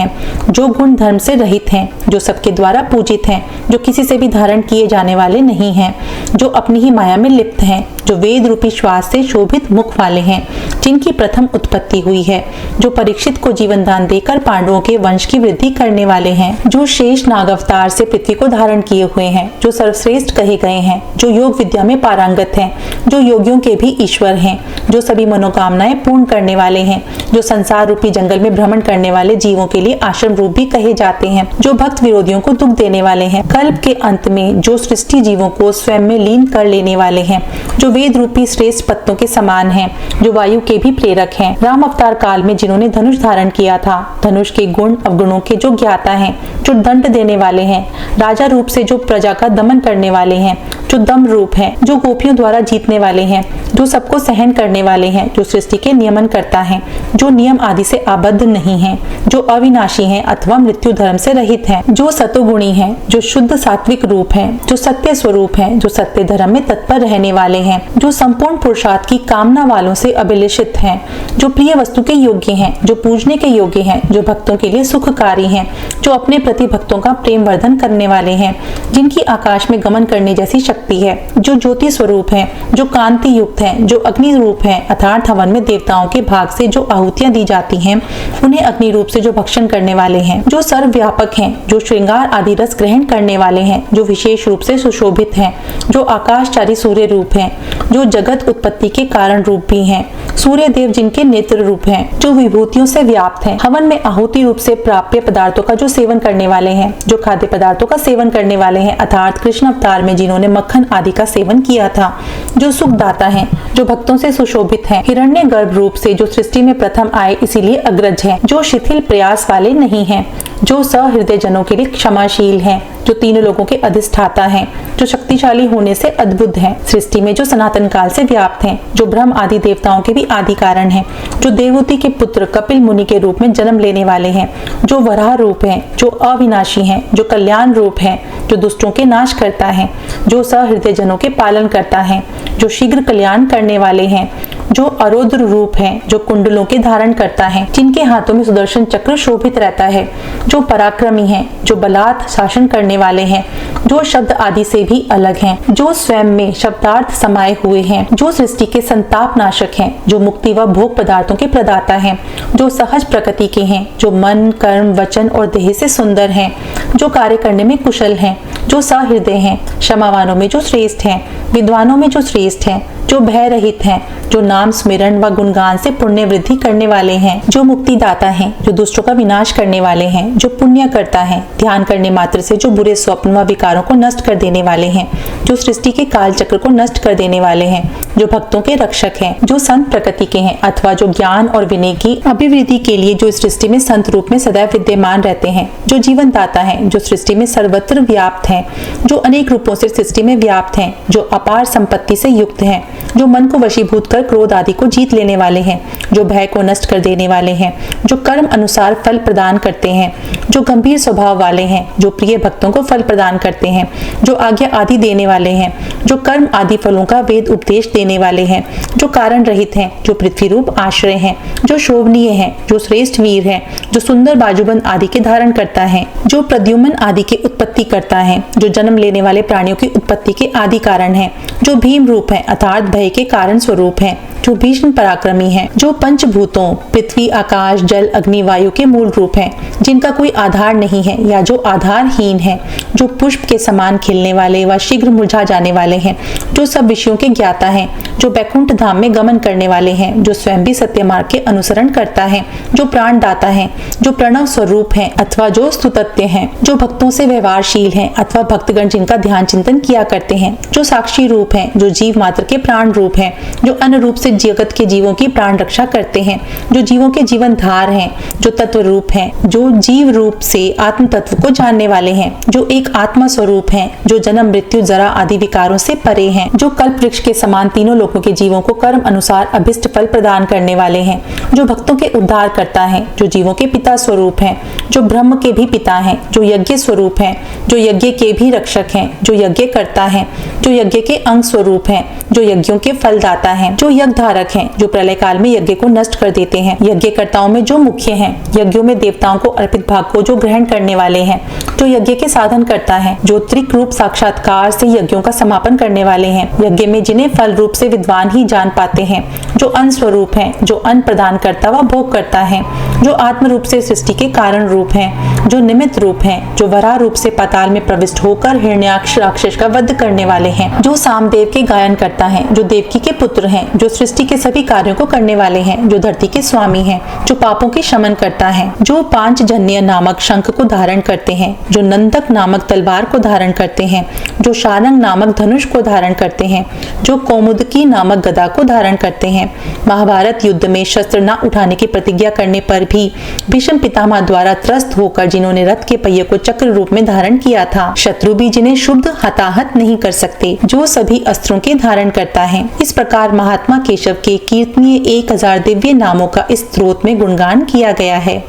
जो गुण धर्म से रहित हैं, जो सबके द्वारा पूजित हैं, जो किसी से भी धारण किए जाने वाले नहीं हैं, जो अपनी ही माया में लिप्त हैं, जो वेद रूपी श्वास से शोभित मुख वाले हैं, जिनकी प्रथम उत्पत्ति हुई है, जो परीक्षित को जीवन दान देकर पांडवों के वंश की वृद्धि करने वाले हैं, जो शेष नाग अवतार से पृथ्वी को धारण किए हुए हैं, जो सर्वश्रेष्ठ कहे गए हैं, जो योग विद्या में पारंगत हैं, जो योगियों के भी ईश्वर हैं, जो सभी मनोकामनाएं पूर्ण करने वाले हैं, जो संसार रूपी जंगल में भ्रमण करने वाले जीवों के लिए आश्रम रूप भी कहे जाते हैं, जो भक्त विरोधियों को दुख देने वाले हैं, कल्प के अंत में जो सृष्टि जीवों को स्वयं में लीन कर लेने वाले हैं, जो वेद रूपी श्रेष्ठ पत्तों के समान हैं, जो वायु के भी प्रेरक हैं, राम अवतार काल में जिन्होंने धनुष धारण किया था, धनुष के गुण अवगुणों के जो ज्ञाता हैं, जो दंड देने वाले हैं, राजा रूप से जो प्रजा का दमन करने वाले हैं, जो दम रूप हैं, जो गोपियों द्वारा जीतने वाले हैं, जो सबको सहन करने वाले हैं, जो सृष्टि के नियमन करता है, जो नियम आदि से आबद्ध नहीं है, जो अविनाशी हैं अथवा मृत्यु धर्म से रहित हैं, जो सतोगुणी हैं, जो शुद्ध सात्विक रूप हैं, जो सत्य स्वरूप हैं, जो सत्य धर्म में तत्पर रहने वाले हैं, जो संपूर्ण पुरुषार्थ की कामना वालों से अभिलषित हैं, जो प्रिय वस्तु के योग्य हैं, जो पूजने के योग्य हैं, जो भक्तों के लिए सुखकारी हैं, जो अपने प्रति भक्तों का प्रेम वर्धन करने वाले हैं, जिनकी आकाश में गमन करने जैसी शक्ति है, जो ज्योति स्वरूप है, जो कांति युक्त है, जो अग्नि रूप है अर्थात हवन में देवताओं के भाग से जो आहुतियां दी जाती हैं उन्हें अग्नि रूप से जो भक्षण करने वाले हैं, जो सर्वव्यापक हैं, जो श्रृंगार आदि रस ग्रहण करने वाले हैं, जो विशेष रूप से सुशोभित हैं, जो आकाशचारी सूर्य रूप हैं, जो जगत उत्पत्ति के कारण रूप भी हैं, सूर्य देव जिनके नेत्र रूप हैं, जो विभूतियों से व्याप्त हैं, हवन में आहुति रूप से प्राप्य पदार्थों का जो सेवन करने वाले हैं, जो खाद्य पदार्थों का सेवन करने वाले हैं अर्थात कृष्ण अवतार में जिन्होंने मक्खन आदि का सेवन किया था, जो सुखदाता हैं, जो भक्तों से सुशोभित हैं, हिरण्य गर्भ रूप से जो सृष्टि में प्रथम आए इसीलिए अग्रज हैं, जो शिथिल प्रयास वाले नहीं हैं, जो सहृदय जनों के लिए क्षमाशील हैं, जो तीनों लोगों के अधिष्ठाता हैं, जो शक्तिशाली होने से अद्भुत हैं, सृष्टि में जो सनातन काल से व्याप्त हैं, जो ब्रह्म आदि देवताओं के भी आदि कारण हैं, जो देवहूति के पुत्र कपिल मुनि के रूप में जन्म लेने वाले हैं, जो वराह रूप हैं, जो अविनाशी हैं, जो कल्याण रूप हैं, जो दुष्टों के नाश करता है, जो सहृदय जनों के पालन करता है, जो शीघ्र कल्याण करने वाले हैं, जो अरोद्र रूप हैं, जो कुंडलों के धारण करता है, जिनके हाथों में सुदर्शन चक्र शोभित रहता है, जो पराक्रमी हैं, जो बलात् शासन करने वाले हैं, जो शब्द आदि से भी अलग हैं, जो स्वयं में शब्दार्थ समाये हुए हैं, जो सृष्टि के संताप नाशक हैं, जो मुक्ति व भोग पदार्थों के प्रदाता हैं, जो सहज प्रकृति के हैं, जो मन कर्म वचन और देह से सुंदर हैं, जो कार्य करने में कुशल हैं, जो सहृदय हैं, क्षमावानों में जो श्रेष्ठ हैं, विद्वानों में जो श्रेष्ठ हैं, जो भय रहित हैं, जो नाम स्मरण व गुणगान से पुण्य वृद्धि करने वाले हैं, जो मुक्तिदाता हैं, जो दुष्टों का विनाश करने वाले हैं, जो पुण्य करता है, ध्यान करने मात्र से जो बुरे स्वप्न व विकारों को नष्ट कर देने वाले हैं, जो सृष्टि के काल चक्र को नष्ट कर देने वाले हैं, जो भक्तों के रक्षक हैं, जो संत प्रकृति के हैं अथवा जो ज्ञान और विनय की अभिवृद्धि के लिए जो सृष्टि में संत रूप में सदैव विद्यमान रहते हैं, जो जीवन दाता हैं, जो सृष्टि में सर्वत्र व्याप्त हैं, जो अनेक रूपों से सृष्टि में व्याप्त हैं, जो अपार संपत्ति से युक्त हैं, जो मन को वशीभूत कर क्रोध आदि को जीत लेने वाले हैं, जो भय को नष्ट कर देने वाले हैं, जो कर्म अनुसार फल प्रदान करते हैं, जो गंभीर स्वभाव वाले हैं, जो प्रिय भक्तों को फल प्रदान करते हैं, जो आज्ञा आदि देने वाले हैं, जो कर्म आदि फलों का वेद उपदेश देने वाले हैं, जो कारण रहित हैं, जो पृथ्वी रूप आश्रय हैं, जो शोभनीय हैं, जो श्रेष्ठ वीर हैं, जो सुंदर बाजूबंद आदि के धारण करता है, जो प्रद्युम्न आदि के उत्पत्ति करता है, जो जन्म लेने वाले प्राणियों की उत्पत्ति के आदि कारण है, जो भीम रूप है अर्थात भय के कारण स्वरूप है, जो भीषण पराक्रमी है, जो पंचभूतों पृथ्वी आकाश जल अग्नि वायु के मूल रूप है, जिनका कोई आधार नहीं है या जो आधारहीन है, जो पुष्प के समान खिलने वाले व शीघ्र मुरझा जाने वाले हैं, जो सब विषयों के ज्ञाता हैं, जो बैकुंठ धाम में गमन करने वाले हैं, जो स्वयं भी सत्य मार्ग के अनुसरण करता है, जो प्राण दाता है, जो प्रणव स्वरूप है अथवा जो स्तुत्य हैं, जो भक्तों से व्यवहारशील हैं अथवा भक्तगण जिनका ध्यान चिंतन किया करते हैं, जो साक्षी रूप है, जो जीव मात्र के प्राण रूप है, जो अन्य रूप से जगत के जीवों की प्राण रक्षा करते हैं, जो जीवों के जीवन धार हैं, जो तत्व रूप हैं, जो जीव रूप से आत्म तत्व को जानने वाले हैं, जो एक आत्मा स्वरूप हैं, जो जन्म मृत्यु जरा आदि विकारों से परे हैं, जो कल्प वृक्ष के समान तीनों लोकों के जीवों को कर्म अनुसार अभिष्ट फल प्रदान करने वाले हैं, जो भक्तों के उद्धार करता है, जो जीवों के पिता स्वरूप हैं, जो ब्रह्म के भी पिता हैं, जो यज्ञ स्वरूप हैं, जो यज्ञ के भी रक्षक हैं, जो यज्ञ करता है, जो यज्ञ के अंग स्वरूप हैं, जो यज्ञों के फल दाता हैं, जो यज्ञ धारक हैं, जो प्रलय काल में यज्ञ को नष्ट कर देते हैं, यज्ञकर्ताओं में जो मुख्य हैं, यज्ञों में देवताओं को अर्पित भाग को जो ग्रहण करने वाले हैं, जो यज्ञ के साधन करता है, जो त्रिक रूप साक्षात्कार से यज्ञों का समापन करने वाले हैं, यज्ञ में जिन्हें फल रूप से विद्वान ही जान पाते हैं, जो अन्न स्वरूप हैं, जो अन्न प्रदान करता व भोग करता है, जो आत्म रूप से सृष्टि के कारण रूप हैं, जो निमित्त रूप हैं, जो वराह रूप से पाताल में प्रविष्ट होकर हिरण्याक्ष राक्षस का वध करने वाले हैं, जो सामदेव के गायन करता है, जो देवकी के पुत्र हैं, जो सृष्टि के सभी कार्यों को करने वाले हैं, जो धरती के स्वामी हैं, जो पापों के शमन करता है, जो पांचजन्य नामक शंख को धारण करते हैं, जो नंदक नामक तलवार को धारण करते हैं, जो शारंग नामक धनुष को धारण करते हैं, जो कौमुदकी नामक गदा को धारण करते हैं। महाभारत युद्ध में शस्त्र न उठाने की प्रतिज्ञा करने पर भी भीष्म पितामह द्वारा त्रस्त होकर जिन्होंने रथ के पहिए को चक्र रूप में धारण किया था, शत्रु भी जिन्हें शुद्ध हताहत नहीं कर सकते, जो सभी अस्त्रों के धारण करता है। इस प्रकार महात्मा केशव के कीर्तनीय 1000 दिव्य नामों का इस स्त्रोत में गुणगान किया गया है।